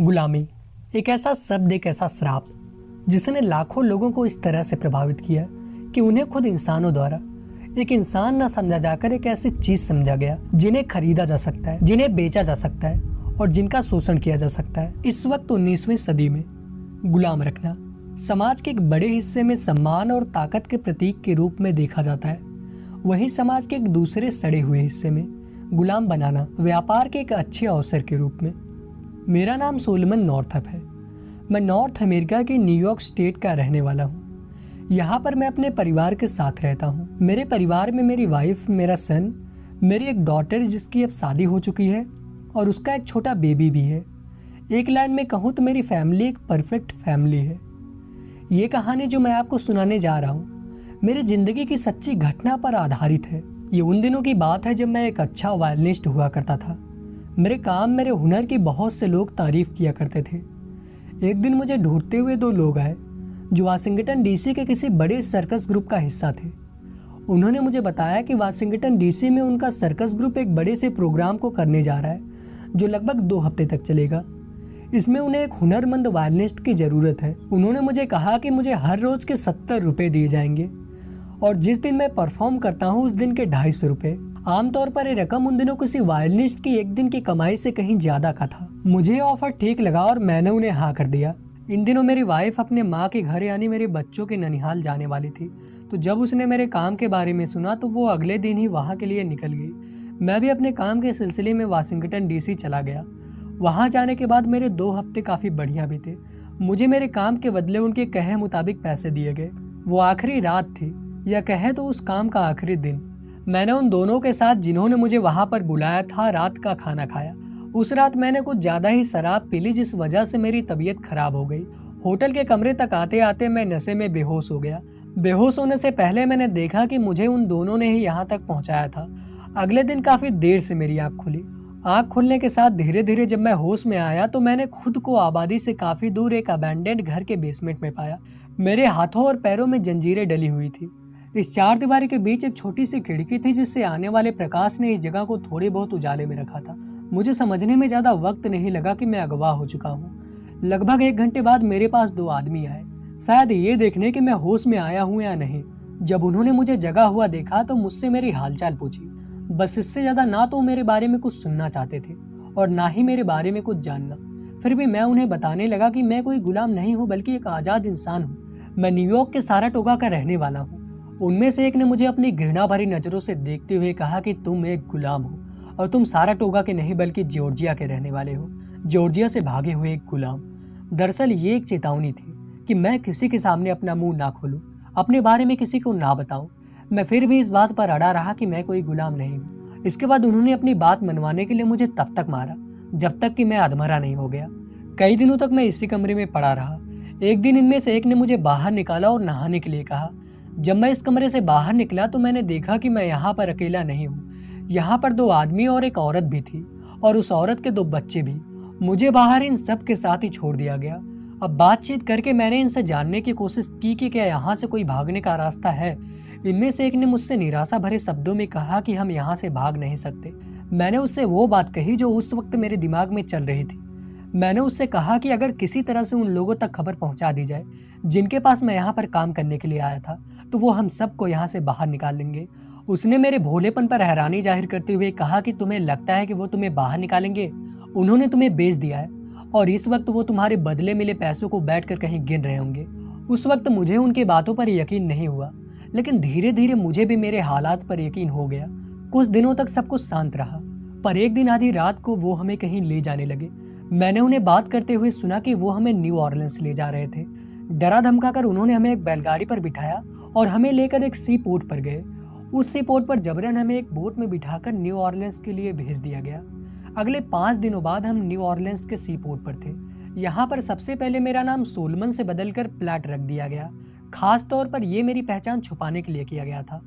गुलामी एक ऐसा शब्द, एक ऐसा श्राप जिसने लाखों लोगों को इस तरह से प्रभावित किया कि उन्हें खुद इंसानों द्वारा एक इंसान न समझा जाकर एक ऐसी चीज समझा गया जिन्हें खरीदा जा सकता है, जिन्हें बेचा जा सकता है और जिनका शोषण किया जा सकता है। इस वक्त 19वीं सदी में गुलाम रखना समाज के एक बड़े हिस्से में सम्मान और ताकत के प्रतीक के रूप में देखा जाता है। वहीं समाज के एक दूसरे सड़े हुए हिस्से में गुलाम बनाना व्यापार के एक अच्छे अवसर के रूप में। मेरा नाम सोलमन नॉर्थअप है। मैं नॉर्थ अमेरिका के न्यूयॉर्क स्टेट का रहने वाला हूँ। यहाँ पर मैं अपने परिवार के साथ रहता हूँ। मेरे परिवार में मेरी वाइफ, मेरा सन, मेरी एक डॉटर जिसकी अब शादी हो चुकी है और उसका एक छोटा बेबी भी है। एक लाइन में कहूँ तो मेरी फैमिली एक परफेक्ट फैमिली है। ये कहानी जो मैं आपको सुनाने जा रहा हूँ मेरी जिंदगी की सच्ची घटना पर आधारित है। ये उन दिनों की बात है जब मैं एक अच्छा वायलिनिस्ट हुआ करता था। मेरे काम, मेरे हुनर की बहुत से लोग तारीफ किया करते थे। एक दिन मुझे ढूंढते हुए दो लोग आए जो वाशिंगटन डीसी के किसी बड़े सर्कस ग्रुप का हिस्सा थे। उन्होंने मुझे बताया कि वाशिंगटन डीसी में उनका सर्कस ग्रुप एक बड़े से प्रोग्राम को करने जा रहा है जो लगभग 2 हफ्ते तक चलेगा। इसमें उन्हें एक हुनरमंद वायलिनिस्ट की ज़रूरत है। उन्होंने मुझे कहा कि मुझे हर रोज़ के 70 रुपये दिए जाएंगे और जिस दिन मैं परफॉर्म करता हूँ उस दिन के 250 रुपये। आमतौर पर ये रकम उन दिनों किसी वायलिनिस्ट की एक दिन की कमाई से कहीं ज़्यादा का था। मुझे ऑफर ठीक लगा और मैंने उन्हें हाँ कर दिया। इन दिनों मेरी वाइफ अपने माँ के घर यानी मेरे बच्चों के ननिहाल जाने वाली थी, तो जब उसने मेरे काम के बारे में सुना तो वो अगले दिन ही वहाँ के लिए निकल गई। मैं भी अपने काम के सिलसिले में वाशिंगटन डीसी चला गया। वहाँ जाने के बाद मेरे 2 हफ्ते काफ़ी बढ़िया बीते। मुझे मेरे काम के बदले उनके कहे मुताबिक पैसे दिए गए। वो आखिरी रात थी या कहे तो उस काम का आखिरी दिन। मैंने उन दोनों के साथ जिन्होंने मुझे वहां पर बुलाया था रात का खाना खाया। उस रात मैंने कुछ ज्यादा ही शराब पी ली जिस वजह से मेरी तबीयत खराब हो गई। होटल के कमरे तक आते आते मैं नशे में बेहोश हो गया। बेहोश होने से पहले मैंने देखा कि मुझे उन दोनों ने ही यहाँ तक पहुँचाया था। अगले दिन काफी देर से मेरी आँख खुली। आँख खुलने के साथ धीरे धीरे जब मैं होश में आया तो मैंने खुद को आबादी से काफी दूर एक अबैंडेंड घर के बेसमेंट में पाया। मेरे हाथों और पैरों में जंजीरें डली हुई थी। इस 4 दीवारी के बीच एक छोटी सी खिड़की थी जिससे आने वाले प्रकाश ने इस जगह को थोड़े बहुत उजाले में रखा था। मुझे समझने में ज्यादा वक्त नहीं लगा कि मैं अगवा हो चुका हूँ। लगभग 1 घंटे बाद मेरे पास 2 आदमी आए, शायद ये देखने कि मैं होश में आया हूँ या नहीं। जब उन्होंने मुझे जगा हुआ देखा तो मुझसे मेरी हालचाल पूछी। बस इससे ज्यादा ना तो मेरे बारे में कुछ सुनना चाहते थे और ना ही मेरे बारे में कुछ जानना। फिर भी मैं उन्हें बताने लगा कि मैं कोई गुलाम नहीं हूँ बल्कि एक आजाद इंसान हूँ। मैं न्यूयॉर्क के साराटोगा का रहने वाला हूँ। उनमें से एक ने मुझे अपनी घृणा भरी नजरों से देखते हुए कहा कि तुम एक गुलाम हो और तुम साराटोगा के नहीं बल्कि जॉर्जिया के रहने वाले हो, जॉर्जिया से भागे हुए एक गुलाम। दरअसल ये एक चेतावनी थी कि मैं किसी के सामने अपना मुंह ना खोलूं, अपने बारे में किसी को ना बताऊं। मैं फिर भी इस बात पर अड़ा रहा कि मैं कोई गुलाम नहीं हूँ। इसके बाद उन्होंने अपनी बात मनवाने के लिए मुझे तब तक मारा जब तक कि मैं अधमरा नहीं हो गया। कई दिनों तक मैं इसी कमरे में पड़ा रहा। एक दिन इनमें से एक ने मुझे बाहर निकाला और नहाने के लिए कहा। जब मैं इस कमरे से बाहर निकला तो मैंने देखा कि मैं यहाँ पर अकेला नहीं हूँ। यहाँ पर 2 आदमी और एक औरत भी थी और उस औरत के 2 बच्चे भी। मुझे बाहर इन सब के साथ ही छोड़ दिया गया। अब बातचीत करके मैंने इनसे जानने की कोशिश की कि क्या यहाँ से कोई भागने का रास्ता है। इनमें से एक ने मुझसे निराशा भरे शब्दों में कहा कि हम यहाँ से भाग नहीं सकते। मैंने उससे वो बात कही जो उस वक्त मेरे दिमाग में चल रही थी। मैंने उससे कहा कि अगर किसी तरह से उन लोगों तक खबर पहुंचा दी जाए जिनके पास मैं यहाँ पर काम करने के लिए आया था तो वो हम सबको यहाँ से बाहर निकाल लेंगे। उसने मेरे भोलेपन पर हैरानी जाहिर करते हुए कहा कि तुम्हें लगता है कि वो तुम्हें बाहर निकालेंगे? उन्होंने तुम्हें बेच दिया है और इस वक्त वो तुम्हारे बदले मिले पैसों को बैठकर कहीं गिन रहे होंगे। उस वक्त मुझे उनकी बातों पर यकीन नहीं हुआ, लेकिन धीरे धीरे मुझे भी मेरे हालात पर यकीन हो गया। कुछ दिनों तक सब कुछ शांत रहा, पर एक दिन आधी रात को वो हमें कहीं ले जाने लगे। मैंने उन्हें बात करते हुए सुना कि वो हमें न्यू ऑरलिन्स ले जा रहे थे। डरा धमकाकर उन्होंने हमें एक बैलगाड़ी पर बिठाया और हमें लेकर एक सी पोर्ट पर गए। उस सी पोर्ट पर जबरन हमें एक बोट में बिठाकर न्यू ऑरलिन्स के लिए भेज दिया गया। अगले 5 दिनों बाद हम न्यू ऑरलिन्स के सी पोर्ट पर थे। यहाँ पर सबसे पहले मेरा नाम सोलमन से बदलकर प्लाट रख दिया गया। खास तौर पर यह मेरी पहचान छुपाने के लिए किया गया था।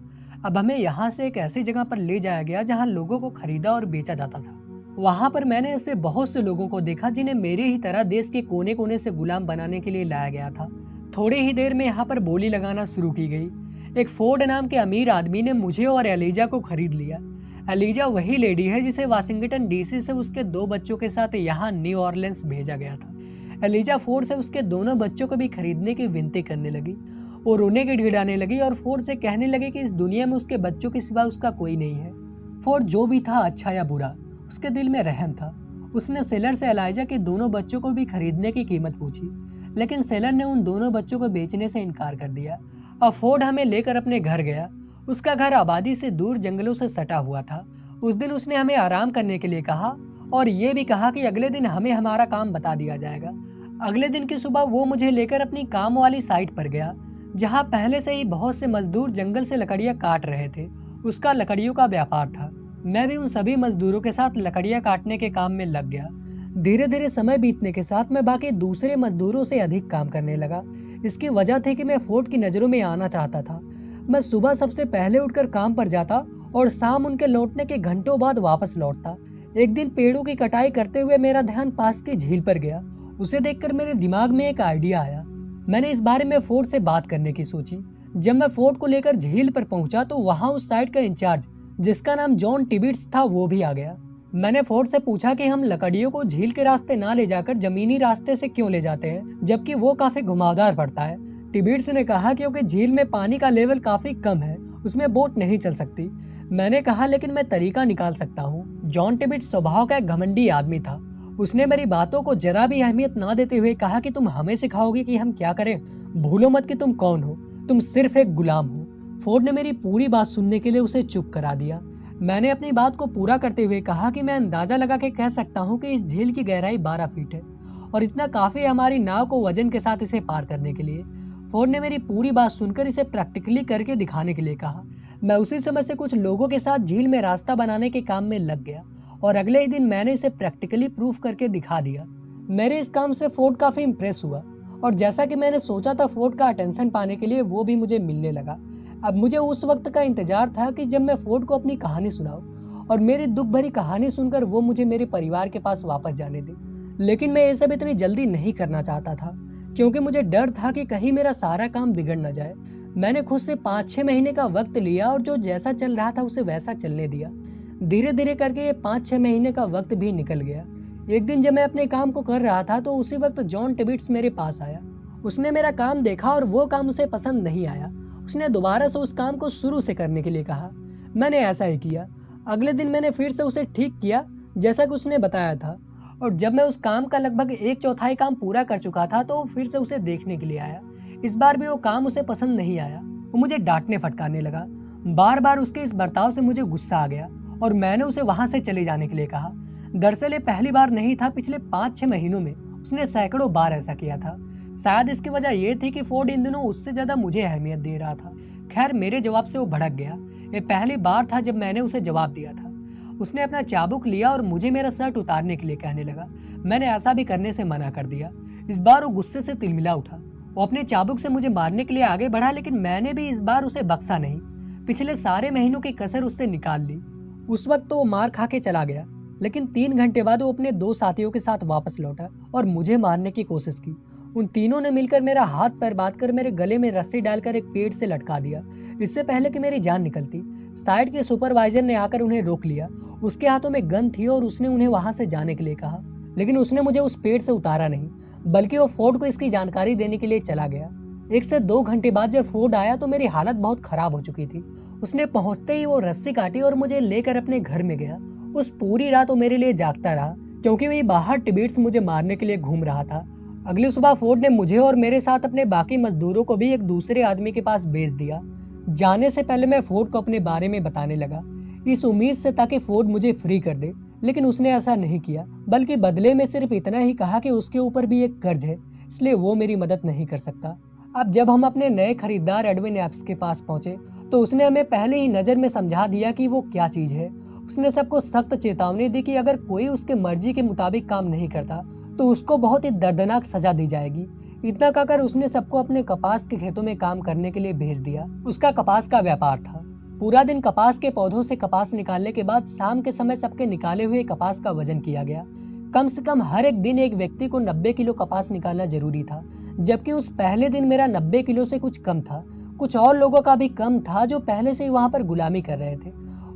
अब हमें यहाँ से एक ऐसी जगह पर ले जाया गया जहाँ लोगों को खरीदा और बेचा जाता था। वहां पर मैंने ऐसे बहुत से लोगों को देखा जिन्हें मेरे ही तरह देश के कोने कोने से गुलाम बनाने के लिए लाया गया था। थोड़ी ही देर में यहाँ पर बोली लगाना शुरू की गई। एक फोर्ड नाम के अमीर आदमी ने मुझे और एलिजा को खरीद लिया। एलिजा वही लेडी है जिसे वाशिंगटन डीसी से उसके 2 बच्चों के साथ यहाँ न्यू ऑरलिन्स भेजा गया था। एलिजा फोर्ड से उसके दोनों बच्चों को भी खरीदने की विनती करने लगी और रोने गिड़गिड़ाने लगी और फोर्ड से कहने लगी कि इस दुनिया में उसके बच्चों के सिवा उसका कोई नहीं है। फोर्ड जो भी था, अच्छा या बुरा, उसके दिल में रहम था। उसने सेलर से एलिजा के दोनों बच्चों को भी खरीदने की कीमत पूछी, लेकिन सेलर ने उन दोनों बच्चों को बेचने से इनकार कर दिया। अब फोर्ड हमें लेकर अपने घर गया। उसका घर आबादी से दूर जंगलों से सटा हुआ था। उस दिन उसने हमें आराम करने के लिए कहा और ये भी कहा कि अगले दिन हमें हमारा काम बता दिया जाएगा। अगले दिन की सुबह वो मुझे लेकर अपनी काम वाली साइट पर गया, जहाँ पहले से ही बहुत से मजदूर जंगल से लकड़ियाँ काट रहे थे। उसका लकड़ियों का व्यापार था। मैं भी उन सभी मजदूरों के साथ लकड़ियाँ काटने के काम में लग गया। धीरे धीरे समय बीतने के साथ मैं बाकी दूसरे मजदूरों से अधिक काम करने लगा। इसकी वजह थी कि मैं फोर्ड की नजरों में आना चाहता था। मैं सुबह सबसे पहले उठकर काम पर जाता और शाम उनके लौटने के घंटों बाद वापस लौटता। एक दिन पेड़ों की कटाई करते हुए मेरा ध्यान पास की झील पर गया। उसे देखकर मेरे दिमाग में एक आइडिया आया। मैंने इस बारे में फोर्ड से बात करने की सोची। जब मैं फोर्ड को लेकर झील पर पहुंचा तो वहां उस साइट का इंचार्ज, जिसका नाम जॉन टिबिट्स था, वो भी आ गया। मैंने फोर्ड से पूछा कि हम लकड़ियों को झील के रास्ते ना ले जाकर जमीनी रास्ते से क्यों ले जाते हैं, जबकि वो काफी घुमावदार पड़ता है। टिबिट्स ने कहा क्योंकि झील में पानी का लेवल काफी कम है, उसमें बोट नहीं चल सकती। मैंने कहा लेकिन मैं तरीका निकाल सकता हूँ। जॉन टिबिट्स स्वभाव का एक घमंडी आदमी था। उसने मेरी बातों को जरा भी अहमियत ना देते हुए कहा कि तुम हमें सिखाओगे कि हम क्या करें? भूलो मत कि तुम कौन हो, तुम सिर्फ एक गुलाम हो। फोर्ड ने मेरी पूरी बात सुनने के लिए उसे चुप करा दिया। मैंने अपनी बात को पूरा करते हुए कहा कि मैं अंदाजा लगा के कह सकता हूँ कि इस झील की गहराई 12 फीट है और इतना काफी है हमारी नाव को वजन के साथ इसे पार करने के लिए। फोर्ड ने मेरी पूरी बात सुनकर इसे प्रैक्टिकली करके दिखाने के लिए कहा। मैं उसी समय से कुछ लोगों के साथ झील में रास्ता बनाने के काम में लग गया और अगले ही दिन मैंने इसे प्रैक्टिकली प्रूफ करके दिखा दिया। मेरे इस काम से फोर्ड काफी इंप्रेस हुआ और जैसा कि मैंने सोचा था, फोर्ड का अटेंशन पाने के लिए वो भी मुझे मिलने लगा। अब मुझे उस वक्त का इंतजार था कि जब मैं फोर्ड को अपनी कहानी सुनाऊं और मेरी दुख भरी कहानी सुनकर वो मुझे मेरे परिवार के पास वापस जाने दे। लेकिन मैं ये सब इतनी जल्दी नहीं करना चाहता था, क्योंकि मुझे डर था कि कहीं मेरा सारा काम बिगड़ न जाए। मैंने खुद से 5-6 महीने का वक्त लिया और जो जैसा चल रहा था उसे वैसा चलने दिया। धीरे धीरे करके ये 5-6 महीने का वक्त भी निकल गया। एक दिन जब मैं अपने काम को कर रहा था तो उसी वक्त जॉन टिबिट्स मेरे पास आया। उसने मेरा काम देखा और वो काम उसे पसंद नहीं आया। उसने दोबारा से उस काम को शुरू से करने के लिए कहा। मैंने ऐसा ही किया। अगले दिन मैंने फिर से उसे ठीक किया जैसा कि उसने बताया था, और जब मैं उस काम का लगभग 1/4 काम पूरा कर चुका था तो फिर से उसे देखने के लिए आया। इस बार भी वो काम उसे पसंद नहीं आया। वो मुझे डांटने फटकारने लगा। बार बार उसके इस बर्ताव से मुझे गुस्सा आ गया और मैंने उसे वहां से चले जाने के लिए कहा। दरअसल ये पहली बार नहीं था, पिछले 5-6 महीनों में उसने सैकड़ों बार ऐसा किया था। शायद इसकी वजह यह थी कि फोर्ड इन दिनों उससे ज्यादा मुझे अहमियत दे रहा था। खैर, मेरे जवाब से वो भड़क गया। ये पहली बार था जब मैंने उसे जवाब दिया था। उसने अपना चाबुक लिया और मुझे मेरा शर्ट उतारने के लिए कहने लगा। मैंने ऐसा भी करने से मना कर दिया। इस बार वो गुस्से से तिलमिला उठा। वो अपने चाबुक से मुझे मारने के लिए आगे बढ़ा, लेकिन मैंने भी इस बार उसे बख्शा नहीं। पिछले सारे महीनों की कसर उससे निकाल ली। उस वक्त तो वो मार खा के चला गया, लेकिन 3 घंटे बाद वो अपने 2 साथियों के साथ वापस लौटा और मुझे मारने की कोशिश की। उन तीनों ने मिलकर मेरा हाथ पैर बांध कर मेरे गले में रस्सी डालकर एक पेड़ से लटका दिया, इससे पहले कि मेरी जान निकलती। साइट के सुपरवाइजर ने आकर उन्हें रोक लिया। उसके हाथों में गन थी और उसने उन्हें वहां से जाने के लिए कहा, लेकिन उसने मुझे उस पेड़ से उतारा नहीं, बल्कि वो फोर्ड को इसकी जानकारी देने के लिए चला गया। 1 से 2 घंटे बाद जब फोर्ड आया तो मेरी हालत बहुत खराब हो चुकी थी। उसने पहुंचते ही वो रस्सी काटी और मुझे लेकर अपने घर में गया। उस पूरी रात वो मेरे लिए जागता रहा, क्योंकि वही बाहर टिबिट्स मुझे मारने के लिए घूम रहा था। अगली सुबह फोर्ड ने मुझे और मेरे साथ अपने बाकी मजदूरों को भी एक दूसरे आदमी के पास भेज दिया। जाने से पहले मैं फोर्ड को अपने बारे में बताने लगा, इस उम्मीद से ताकि फोर्ड मुझे फ्री कर दे, लेकिन उसने ऐसा नहीं किया, बल्कि बदले में सिर्फ इतना ही कहा कि उसके ऊपर भी एक कर्ज है, इसलिए वो मेरी मदद नहीं कर सकता। अब जब हम अपने नए खरीदार एडविन एप्स के पास पहुंचे तो उसने हमें पहले ही नजर में समझा दिया कि वो क्या चीज है। उसने सबको सख्त चेतावनी दी कि अगर कोई उसके मर्जी के मुताबिक काम नहीं करता तो उसको बहुत ही दर्दनाक सजा दी जाएगी। इतना कहकर उसने सबको अपने कपास के खेतों में काम करने के लिए भेज दिया। उसका कपास का व्यापार था। पूरा दिन कपास के पौधों से कपास निकालने के बाद शाम के समय सबके निकाले हुए कपास का वजन किया गया। कम से कम हर एक दिन एक व्यक्ति को 90 किलो कपास निकालना जरूरी था, जबकि उस पहले दिन मेरा 90 किलो से कुछ कम था। कुछ और लोगों का भी कम था जो पहले से ही वहां पर गुलामी कर रहे थे।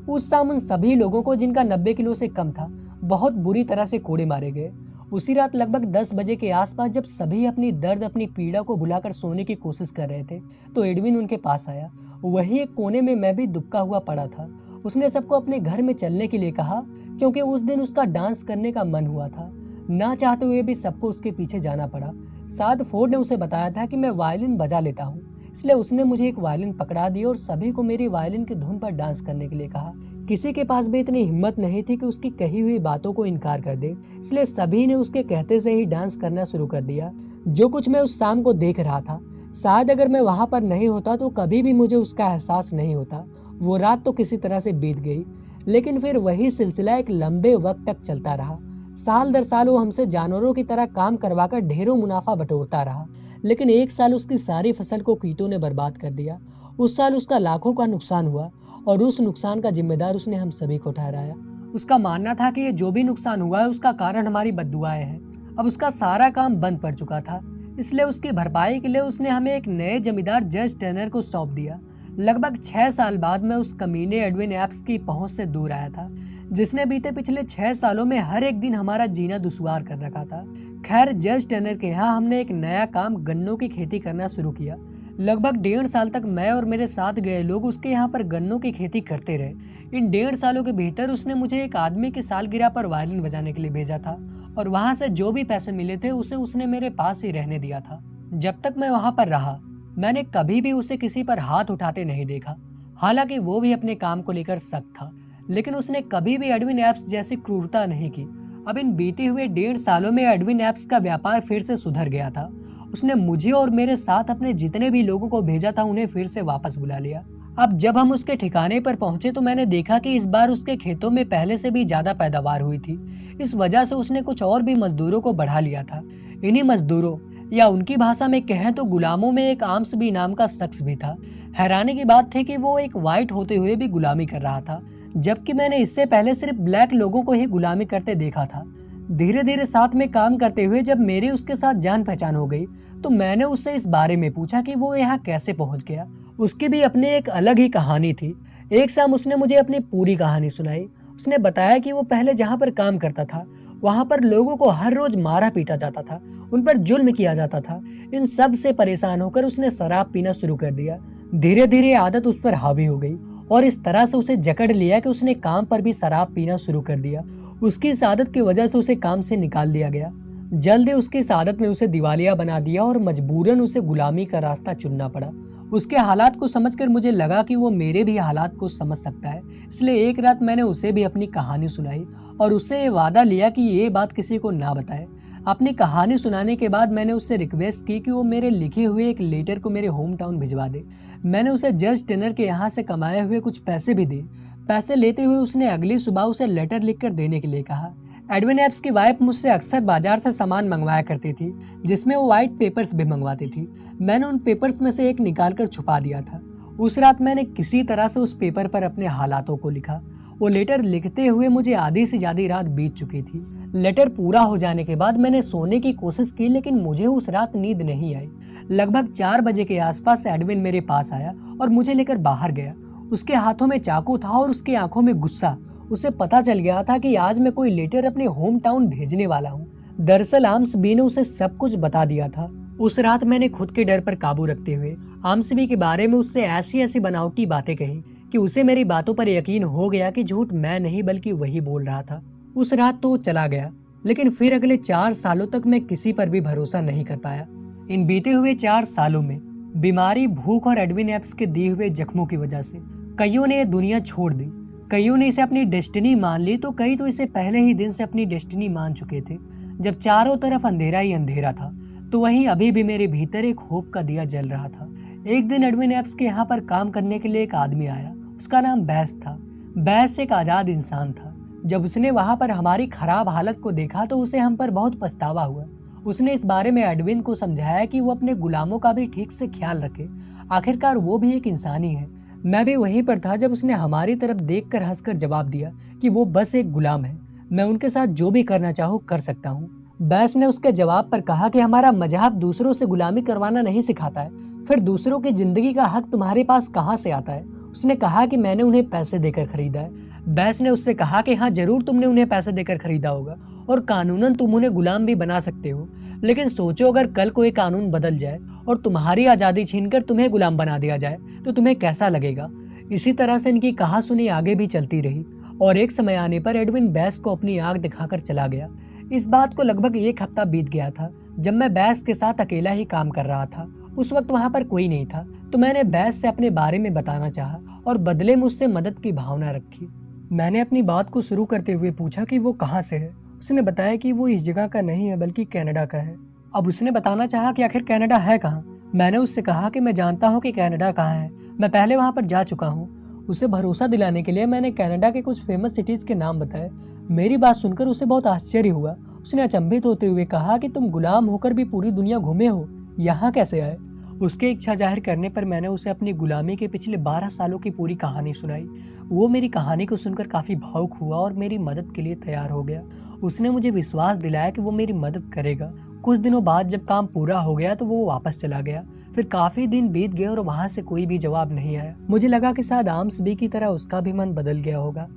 उस शाम उन सभी लोगों को, जिनका 90 किलो से कम था, बहुत बुरी तरह से कोड़े मारे गए। उसी रात लगभग 10 बजे के आसपास जब सभी अपनी दर्द, अपनी पीड़ा को भुलाकर सोने की कोशिश कर रहे थे, तो एडविन उनके पास आया। वहीं एक कोने में मैं भी दुबका हुआ पड़ा था। उसने सबको अपने घर में चलने के लिए कहा, क्योंकि उस दिन उसका डांस करने का मन हुआ था। ना चाहते हुए भी सबको उसके पीछे जाना पड़ा। साद फोर्ड ने उसे बताया था कि मैं वायलिन बजा लेता हूँ, इसलिए उसने मुझे एक वायलिन पकड़ा दी और सभी को मेरी वायलिन की धुन पर डांस करने के लिए कहा। किसी के पास भी इतनी हिम्मत नहीं थी कि उसकी कही हुई बातों को इनकार कर दे, इसलिए सभी ने उसके कहते से ही डांस करना शुरू कर दिया। जो कुछ मैं उस शाम को देख रहा था, शायद अगर मैं वहां पर नहीं होता तो कभी भी मुझे उसका एहसास नहीं होता। वो रात तो किसी तरह से बीत गई, लेकिन फिर वही सिलसिला एक लंबे वक्त तक चलता रहा। साल दर साल वो हमसे जानवरों की तरह काम करवाकर ढेरों मुनाफा बटोरता रहा, लेकिन एक साल उसकी सारी फसल को कीटों ने बर्बाद कर दिया। उस साल उसका लाखों का नुकसान हुआ और उस नुकसान का जिम्मेदार उसने हम सभी को ठहराया। उसका मानना था कि ये जो भी नुकसान हुआ है उसका कारण हमारी बद्दुआएं हैं। अब उसका सारा काम बंद पड़ चुका था, इसलिए उसकी भरपाई के लिए उसने हमें एक नए जमींदार जज टर्नर को सौंप दिया। लगभग 6 साल बाद मैं उस कमीने एडविन एप्स की पहुंच से दूर आया था, जिसने बीते पिछले 6 सालों में हर एक दिन हमारा जीना दुश्वार कर रखा था। खैर, जज टर्नर के यहाँ हमने एक नया काम, गन्नों की खेती करना शुरू किया। लगभग 1.5 साल तक मैं और मेरे साथ गए लोग उसके यहाँ पर गन्नों की खेती करते रहे। इन 1.5 सालों के भीतर उसने मुझे एक आदमी की सालगिरह पर वायलिन बजाने के लिए भेजा था, और वहां से जो भी पैसे मिले थे उसे उसने मेरे पास ही रहने दिया था। जब तक मैं वहां पर रहा, मैंने कभी भी उसे किसी पर हाथ उठाते नहीं देखा। हालांकि वो भी अपने काम को लेकर सख्त था, लेकिन उसने कभी भी एडविन एप्स जैसी क्रूरता नहीं की। अब इन बीते हुए 1.5 सालों में एडविन एप्स का व्यापार फिर से सुधर गया था। उसने मुझे और मेरे साथ अपने जितने भी लोगों को भेजा था उन्हें फिर से वापस बुला लिया। अब जब हम उसके ठिकाने पर पहुंचे तो मैंने देखा कि इस बार उसके खेतों में पहले से भी ज्यादा पैदावार हुई थी। इस वजह से उसने कुछ और भी मजदूरों को बढ़ा लिया था। इन्हीं मजदूरों, या उनकी भाषा में कहें तो गुलामों में एक आर्म्सबी नाम का शख्स भी था। हैरानी की बात थी कि वो एक व्हाइट होते हुए भी गुलामी कर रहा था, जबकि मैंने इससे पहले सिर्फ ब्लैक लोगों को ही गुलामी करते देखा था। धीरे धीरे साथ में काम करते हुए जब मेरी उसके साथ जान पहचान हो गई, तो मैंने उससे इस बारे में पूछा कि वो यहाँ कैसे पहुंच गया। उसकी भी अपनी एक अलग ही कहानी थी। एक शाम उसने मुझे अपनी पूरी कहानी सुनाई। उसने बताया कि वो पहले जहाँ पर काम करता था, वहां पर लोगों को हर रोज मारा पीटा जाता था, उन पर जुल्म किया जाता था। इन सब से परेशान होकर उसने शराब पीना शुरू कर दिया। धीरे धीरे आदत उस पर हावी हो गई और इस तरह से उसे जकड़ लिया कि उसने काम पर भी शराब पीना शुरू कर दिया। उसकी इस आदत की वजह से उसे काम से निकाल दिया गया। जल्द ही उसकी इस आदत ने उसे दिवालिया बना दिया और मजबूरन उसे गुलामी का रास्ता चुनना पड़ा। उसके हालात को समझकर मुझे लगा कि वो मेरे भी हालात को समझ सकता है, इसलिए एक रात मैंने उसे भी अपनी कहानी सुनाई और उससे ये वादा लिया कि ये बात किसी को ना बताए। अपनी कहानी सुनाने के बाद मैंने उससे रिक्वेस्ट की कि वो मेरे लिखे हुए एक लेटर को मेरे होम टाउन भिजवा दे। मैंने उसे जज टेनर के यहाँ से कमाए हुए कुछ पैसे भी दिए। पैसे लेते हुए उसने अगली सुबह उसे लेटर लिखकर देने के लिए कहा। एडविन एप्स की वाइफ मुझसे अक्सर बाजार से सामान मंगवाया करती थी, जिसमें वो व्हाइट पेपर्स भी मंगवाती थी। मैंने उन पेपर्स में से एक निकालकर छुपा दिया था। उस रात मैंने किसी तरह से उस पेपर पर अपने हालातों को लिखा। वो लेटर लिखते हुए मुझे आधी से ज्यादा रात बीत चुकी थी। लेटर पूरा हो जाने के बाद मैंने सोने की कोशिश की, लेकिन मुझे उस रात नींद नहीं आई। लगभग 4 बजे के आसपास एडविन मेरे पास आया और मुझे लेकर बाहर गया। उसके हाथों में चाकू था और उसकी आंखों में गुस्सा। उसे पता चल गया था कि आज मैं कोई लेटर अपने होम टाउन भेजने वाला हूँ। दरअसल आर्म्सबी ने उसे सब कुछ बता दिया था। उस रात मैंने खुद के डर पर काबू रखते हुए आर्म्सबी के बारे में उससे ऐसी ऐसी बनावटी बातें कही कि उसे मेरी बातों पर यकीन हो गया कि झूठ मैं नहीं बल्कि वही बोल रहा था। उस रात तो चला गया, लेकिन फिर अगले 4 सालों तक मैं किसी पर भी भरोसा नहीं कर पाया। इन बीते हुए 4 सालों में बीमारी, भूख और एडविन एप्स के दिए हुए जख्मों की वजह से कईयों ने ये दुनिया छोड़ दी। कईयों ने इसे अपनी डेस्टिनी मान ली, तो कई तो इसे पहले ही दिन से अपनी डेस्टिनी मान चुके थे। जब चारों तरफ अंधेरा ही अंधेरा था, तो वहीं अभी भी मेरे भीतर एक होप का दिया जल रहा था। एक दिन एडविन एप्स के यहाँ पर काम करने के लिए एक आदमी आया। उसका नाम बैस था। बैस एक आजाद इंसान था। जब उसने वहां पर हमारी खराब हालत को देखा तो उसे हम पर बहुत पछतावा हुआ। उसने इस बारे में एडविन को समझाया कि वो अपने गुलामों का भी ठीक से ख्याल रखे। आखिरकार वो भी एक इंसान ही है। मैं भी वहीं पर था जब उसने हमारी तरफ देखकर हंसकर जवाब दिया कि वो बस एक गुलाम है, मैं उनके साथ जो भी करना चाहूँ कर सकता हूँ। बैस ने उसके जवाब पर कहा कि हमारा मजहब दूसरों से गुलामी करवाना नहीं सिखाता है, फिर दूसरों की जिंदगी का हक तुम्हारे पास कहाँ से आता है। उसने कहा कि मैंने उन्हें पैसे देकर खरीदा है। बैस ने उससे कहा कि हाँ जरूर तुमने उन्हें पैसे देकर खरीदा होगा और कानूनन तुम उन्हें गुलाम भी बना सकते हो, लेकिन सोचो अगर कल कोई कानून बदल जाए और तुम्हारी आजादी छीनकर तुम्हें गुलाम बना दिया जाए तो तुम्हें कैसा लगेगा। इसी तरह से इनकी कहासुनी आगे भी चलती रही और एक समय आने पर एडविन बैस को अपनी आंख दिखाकर चला गया। इस बात को लगभग एक हफ्ता बीत गया था जब मैं बैस के साथ अकेला ही काम कर रहा था। उस वक्त वहाँ पर कोई नहीं था तो मैंने बैस से अपने बारे में बताना चाहा और बदले में उससे मदद की भावना रखी। मैंने अपनी बात को शुरू करते हुए पूछा कि वो कहाँ से है। उसने बताया कि वो इस जगह का नहीं है बल्कि कनाडा का है। अब उसने बताना चाहा कि आखिर कनाडा है कहाँ। मैंने उससे कहा कि मैं जानता हूँ कि कनाडा कहाँ है, मैं पहले वहाँ पर जा चुका हूँ। उसे भरोसा दिलाने के लिए मैंने कनाडा के कुछ फेमस सिटीज के नाम बताए। मेरी बात सुनकर उसे बहुत आश्चर्य हुआ। उसने अचंभित होते हुए कहा कि तुम गुलाम होकर भी पूरी दुनिया घूमे हो, यहाँ कैसे आए। उसके इच्छा जाहिर करने पर मैंने उसे अपनी गुलामी के पिछले 12 सालों की पूरी कहानी सुनाई। वो मेरी कहानी को सुनकर काफी भावुक हुआ और मेरी मदद के लिए तैयार हो गया। उसने मुझे विश्वास दिलाया कि वो मेरी मदद करेगा। कुछ दिनों बाद जब काम पूरा हो गया तो वो वापस चला गया। फिर काफी दिन बीत गए और वहां से कोई भी जवाब नहीं आया। मुझे लगा कि शायद आम्स बी की तरह उसका भी मन बदल गया होगा।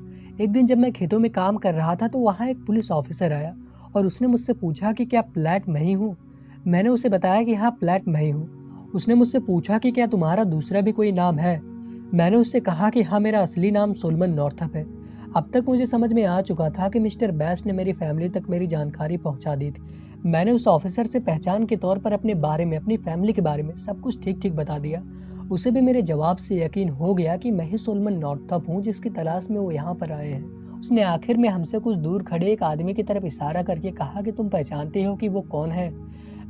एक दिन जब मैं खेतों में काम कर रहा था तो वहाँ एक पुलिस ऑफिसर आया और उसने मुझसे पूछा कि क्या प्लैट मैं ही हूँ। मैंने उसे बताया कि हाँ प्लैट मैं ही हूँ। उसने मुझसे पूछा कि क्या तुम्हारा दूसरा भी कोई नाम है। मैंने उससे कहा कि हाँ मेरा असली नाम सोलमन नॉर्थअप है। अब तक मुझे समझ में आ चुका था कि मिस्टर बैस ने मेरी फैमिली तक मेरी जानकारी पहुंचा दी थी। मैंने उस ऑफिसर से पहचान के तौर पर अपने बारे में, अपनी फैमिली के बारे में सब कुछ ठीक ठीक बता दिया। उसे भी मेरे जवाब से यकीन हो गया कि मैं ही सोलमन नॉर्थअप हूँ जिसकी तलाश में वो यहाँ पर आए हैं। उसने आखिर में हमसे कुछ दूर खड़े एक आदमी की तरफ इशारा करके कहा कि तुम पहचानते हो कि वो कौन है।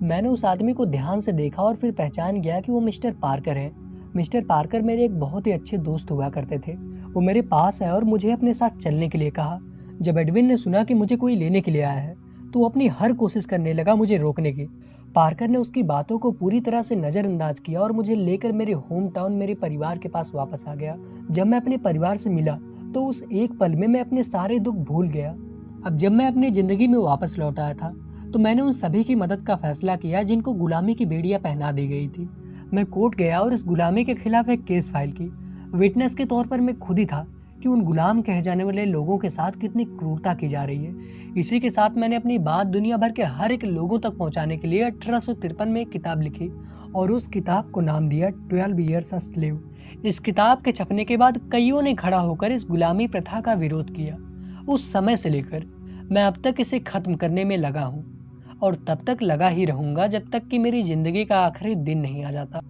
मैंने उस आदमी को ध्यान से देखा और फिर पहचान गया कि वो मिस्टर पार्कर हैं। मिस्टर पार्कर मेरे एक बहुत ही अच्छे दोस्त हुआ करते थे। वो मेरे पास आए और मुझे अपने साथ चलने के लिए कहा। जब एडविन ने सुना कि मुझे कोई लेने के लिए आया है तो वो अपनी हर कोशिश करने लगा मुझे रोकने की। पार्कर ने उसकी बातों को पूरी तरह से नजरअंदाज किया और मुझे लेकर मेरे होम टाउन, मेरे परिवार के पास वापस आ गया। जब मैं अपने परिवार से मिला तो उस एक पल में मैं अपने सारे दुख भूल गया। अब जब मैं अपनी जिंदगी में वापस लौट आया था तो मैंने उन सभी की मदद का फैसला किया जिनको गुलामी की बेड़ियां पहना दी गई थी। मैं कोर्ट गया और इस गुलामी के खिलाफ एक केस फाइल की। विटनेस के तौर पर मैं खुद ही था कि उन गुलाम कहे जाने वाले लोगों के साथ कितनी क्रूरता की जा रही है। इसी के साथ मैंने अपनी बात दुनिया भर के हर एक लोगों तक पहुंचाने के लिए 1853 में एक किताब लिखी और उस किताब को नाम दिया 12 Years a Slave। इस किताब के छपने के बाद कईयों ने खड़ा होकर इस गुलामी प्रथा का विरोध किया। उस समय से लेकर मैं अब तक इसे खत्म करने में लगा हूँ और तब तक लगा ही रहूंगा जब तक कि मेरी जिंदगी का आखिरी दिन नहीं आ जाता।